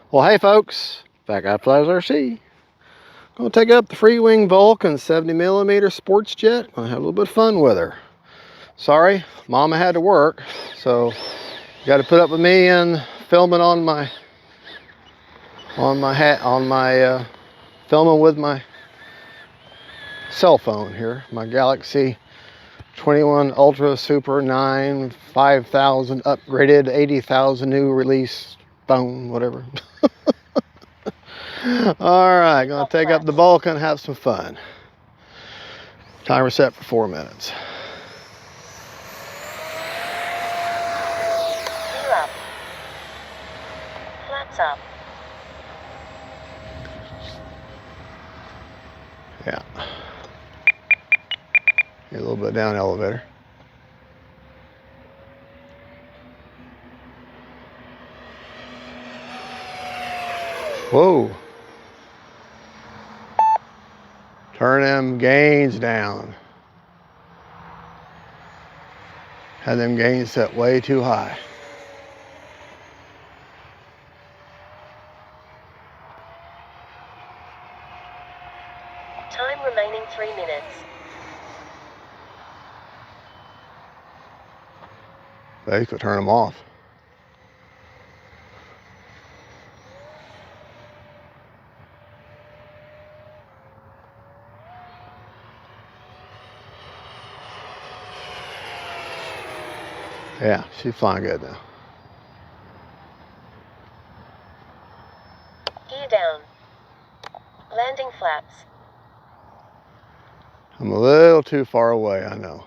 Well, hey folks, back at FGFRC. Gonna take up the FREEWING Vulcan 70mm sports jet. Gonna have a little bit of fun with her. Sorry, Mama had to work, so you got to put up with me and filming on my filming with my cell phone here, my Galaxy 21 Ultra Super 9 5000 upgraded 80,000 new release phone, whatever. All right, gonna take up the Vulcan, have some fun. Timer set for 4 minutes. Gear up. Flaps up. Yeah. Get a little bit down elevator. Whoa. Turn them gains down. Had them gains set way too high. Time remaining 3 minutes. They could turn them off. Yeah, she's flying good now. Gear down. Landing flaps. I'm a little too far away, I know.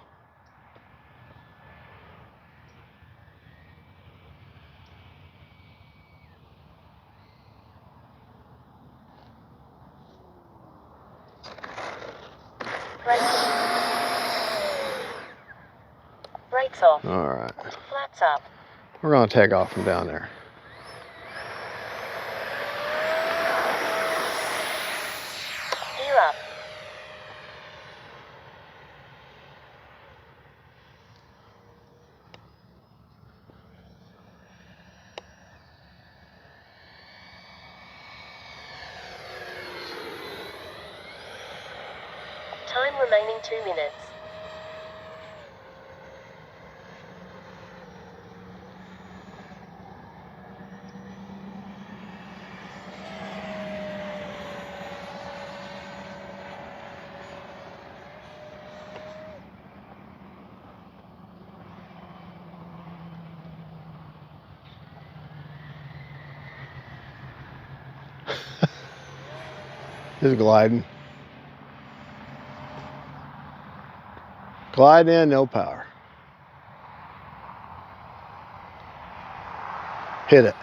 Brakes off. All right. Flaps up. We're gonna take off from down there. Gear up. Time remaining 2 minutes. Just gliding. Glide in, no power. Hit it.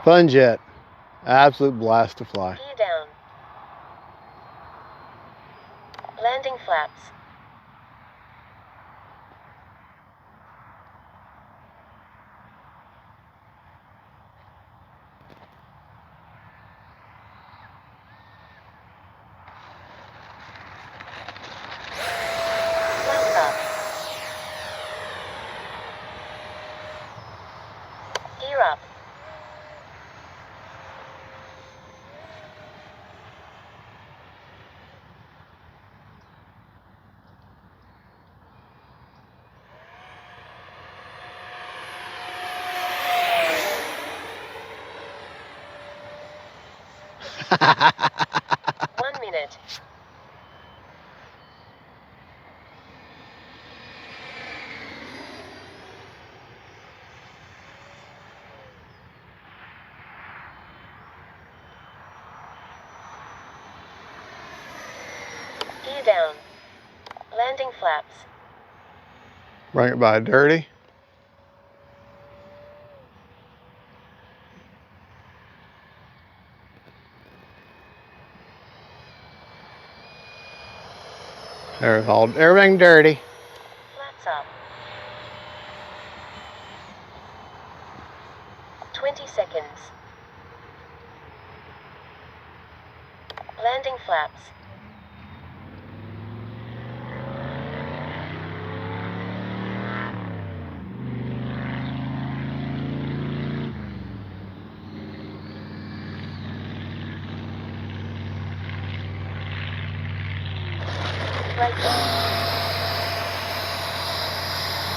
Fun jet. Absolute blast to fly. Gear down. Landing flaps. Flaps up. Gear up. One minute. Gear down. Landing flaps. Bring it by dirty. There's all everything dirty. Flaps up. 20 seconds. Landing flaps.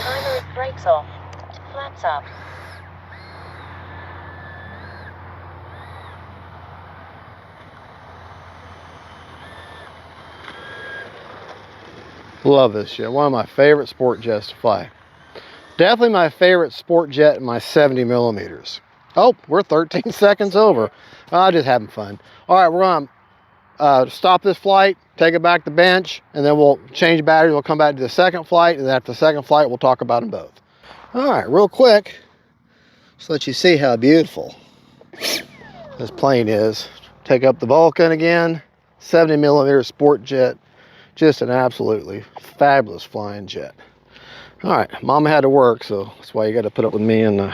Timer brakes off. Flaps up. Love this jet. One of my favorite sport jets to fly. Definitely my favorite sport jet in my 70 millimeters. Oh, we're 13 seconds over. Just having fun. All right, we're going to stop this flight, take it back to bench, and then we'll change batteries. We'll come back to the second flight, and then after the second flight, we'll talk about them both. All right, real quick, just let you see how beautiful this plane is. Take up the Vulcan again, 70 millimeter sport jet. Just an absolutely fabulous flying jet. All right, Mama had to work, so that's why you got to put up with me in the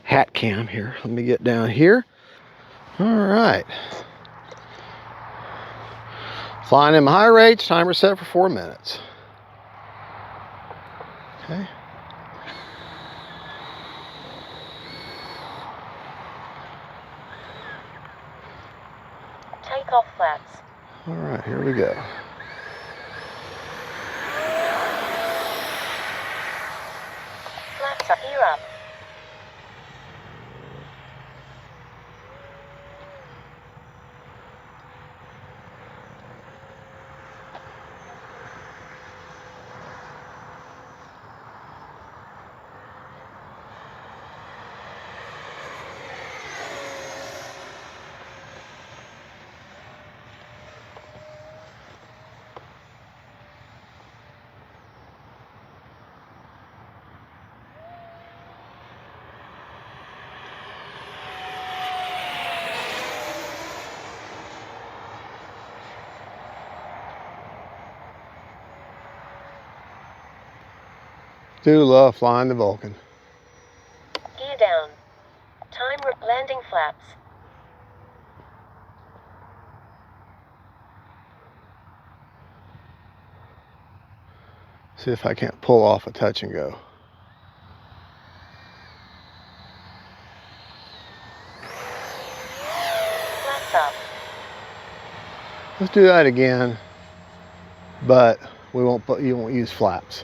hat cam here. Let me get down here. All right. Flying in my high rates, timer set for 4 minutes. Okay. Take off flaps. All right, here we go. Flaps up. Gear up. Do love flying the Vulcan. Gear down. Time landing flaps. See if I can't pull off a touch and go. Flaps up. Let's do that again, but you won't use flaps.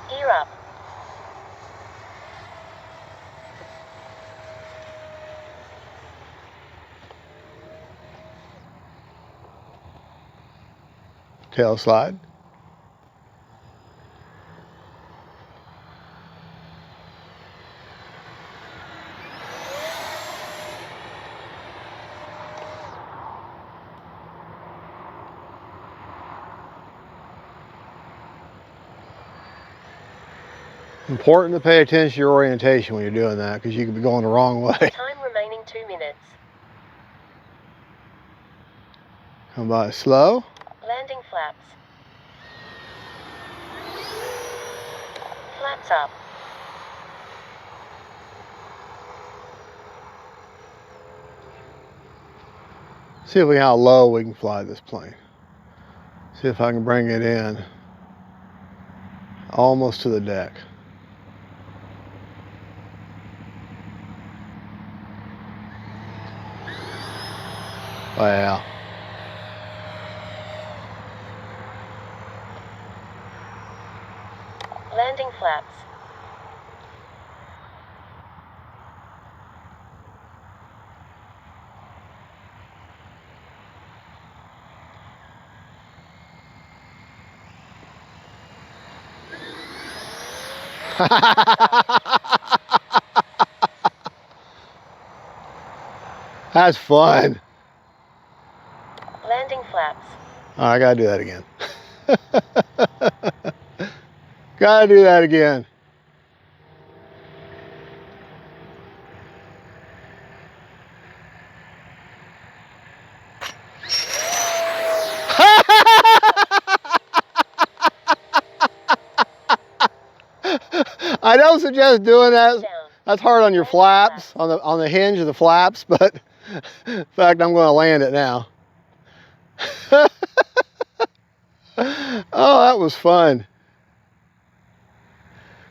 Gear up. Tail slide. Important to pay attention to your orientation when you're doing that, because you could be going the wrong way. Time remaining 2 minutes. Come by slow. Landing flaps. Flaps up. See if how low we can fly this plane. See if I can bring it in almost to the deck. Wow. Landing flaps. That's fun. Landing flaps. Oh, I gotta do that again. Gotta do that again. I don't suggest doing that. Down. That's hard on your flaps, on the hinge of the flaps, but in fact, I'm going to land it now. Oh, that was fun.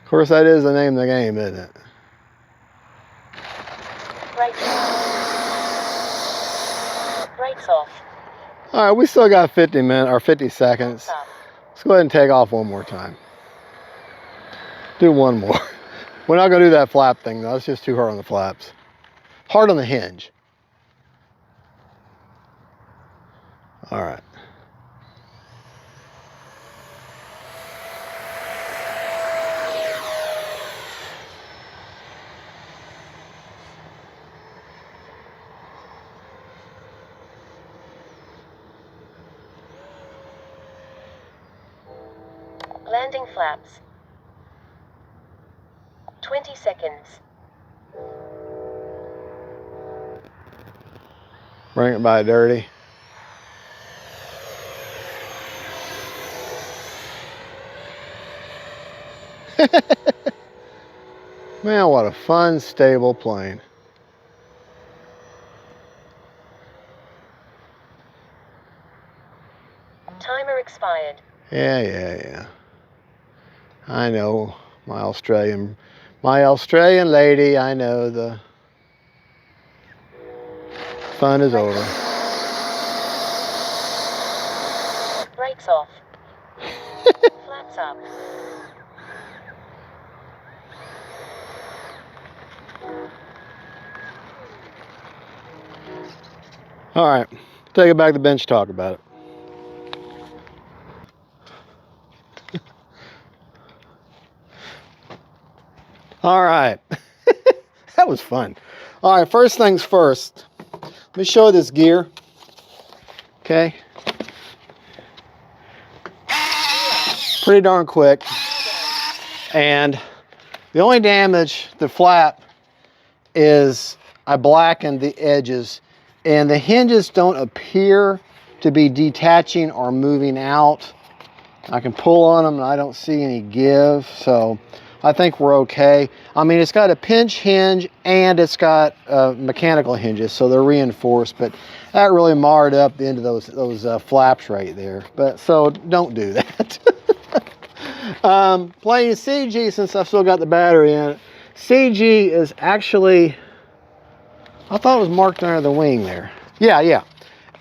Of course, that is the name of the game, isn't it? Brakes off. All right, we still got 50 minutes or 50 seconds. Up. Let's go ahead and take off one more time. Do one more. We're not going to do that flap thing, though. It's just too hard on the flaps. Hard on the hinge. All right. Landing flaps. 20 seconds. Bring it by dirty. Man, what a fun, stable plane. Timer expired. Yeah. I know, my Australian lady, I know the fun is over. Brakes off. Flaps up. All right, take it back to the bench, talk about it. All right, that was fun. All right, first things first, let me show you this gear, okay? Pretty darn quick, and the only damage to the flap is I blackened the edges, and the hinges don't appear to be detaching or moving out. I can pull on them and I don't see any give, so I think we're okay. I mean, it's got a pinch hinge and it's got mechanical hinges, so they're reinforced, but that really marred up the end of those flaps right there. But so don't do that. Playing CG, since I've still got the battery in it, CG is actually, I thought it was marked under the wing there. Yeah.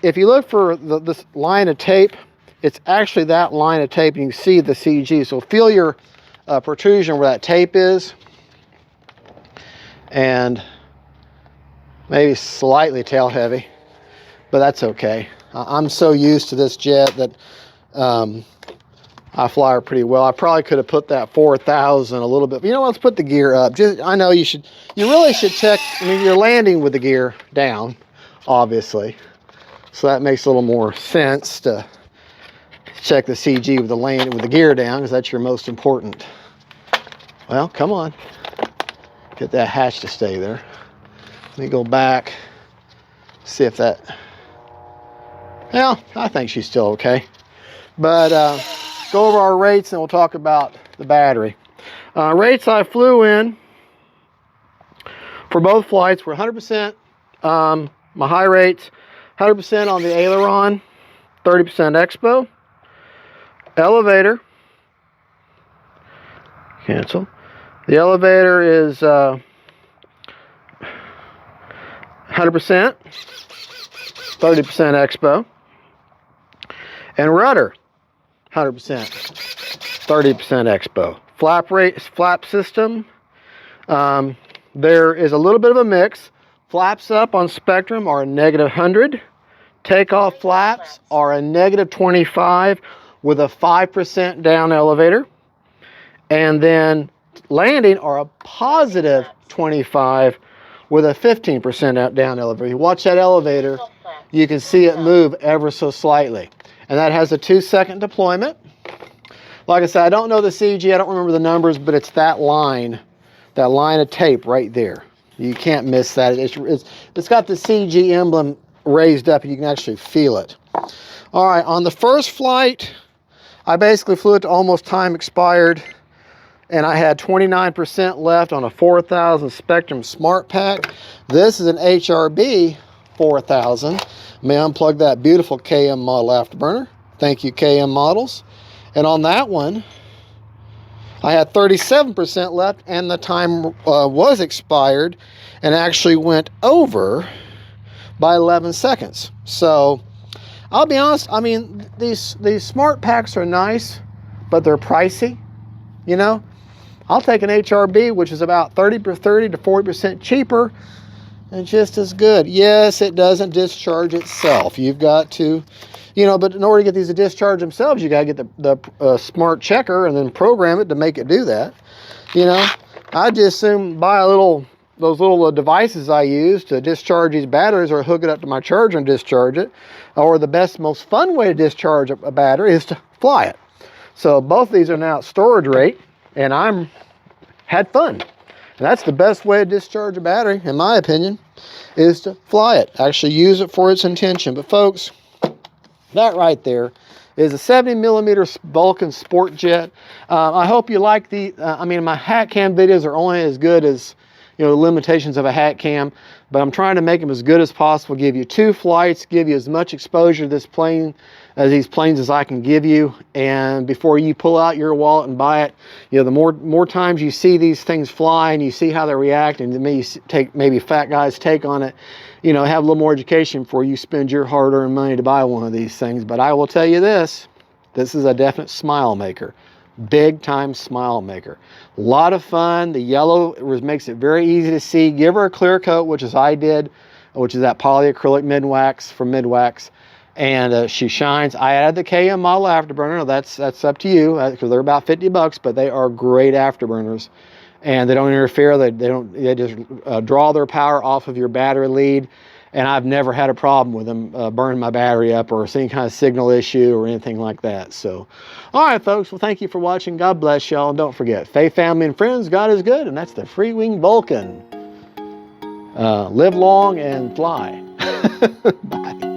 If you look for this line of tape, it's actually that line of tape, and you can see the CG. So feel your protrusion where that tape is, and maybe slightly tail heavy, but that's okay. I'm so used to this jet that I fly her pretty well. I probably could have put that 4,000 a little bit, but you know what, let's put the gear up. I know you really should check. I mean, you're landing with the gear down, obviously, so that makes a little more sense to check the CG with the gear down, because that's your most important. Well, come on, get that hatch to stay there. Let me go back, see if that, well, I think she's still okay. But go over our rates and we'll talk about the battery. Rates I flew in for both flights were 100%, my high rates, 100% on the aileron, 30% expo. Elevator, cancel. The elevator is 100%, 30% expo. And rudder, 100%, 30% expo. Flap system, there is a little bit of a mix. Flaps up on Spectrum are a -100. Takeoff flaps are a -25 with a 5% down elevator. And then landing are a +25 with a 15% down elevator. You watch that elevator, you can see it move ever so slightly. And that has a 2-second deployment. Like I said, I don't know the CG, I don't remember the numbers, but it's that line of tape right there. You can't miss that. It's got the CG emblem raised up, and you can actually feel it. All right, on the first flight, I basically flew it to almost time expired, and I had 29% left on a 4000 Spectrum Smart Pack. This is an HRB 4000. May unplug that beautiful KM model afterburner. Thank you, KM Models. And on that one, I had 37% left, and the time was expired and actually went over by 11 seconds. So I'll be honest, I mean, these smart packs are nice, but they're pricey, you know. I'll take an HRB, which is about 30 to 40% cheaper and just as good. Yes, it doesn't discharge itself. You've got to, you know, but in order to get these to discharge themselves, you got to get the smart checker and then program it to make it do that. You know, I just assume buy those little devices I use to discharge these batteries, or hook it up to my charger and discharge it. Or the best, most fun way to discharge a battery is to fly it. So both of these are now at storage rate, and had fun. And that's the best way to discharge a battery, in my opinion, is to fly it. Actually use it for its intention. But folks, that right there is a 70mm Vulcan sport jet. I hope you like the, I mean, my hat cam videos are only as good as, you know, the limitations of a hat cam, but I'm trying to make them as good as possible, give you 2 flights, give you as much exposure to this plane, these planes as I can give you. And before you pull out your wallet and buy it, you know, the more times you see these things fly and you see how they react, and maybe fat guys take on it, you know, have a little more education before you spend your hard-earned money to buy one of these things. But I will tell you this is a definite smile maker. Big time smile maker. A lot of fun. The yellow makes it very easy to see. Give her a clear coat, which is I did, which is that polyacrylic mid-wax from Midwax, and she shines. I added the KM model afterburner. That's up to you, because they're about 50 bucks, but they are great afterburners, and they don't interfere. They just draw their power off of your battery lead. And I've never had a problem with them burning my battery up or any kind of signal issue or anything like that. So, all right, folks. Well, thank you for watching. God bless y'all. And don't forget, faith, family, and friends, God is good. And that's the FREEWING Vulcan. Live long and fly. Bye.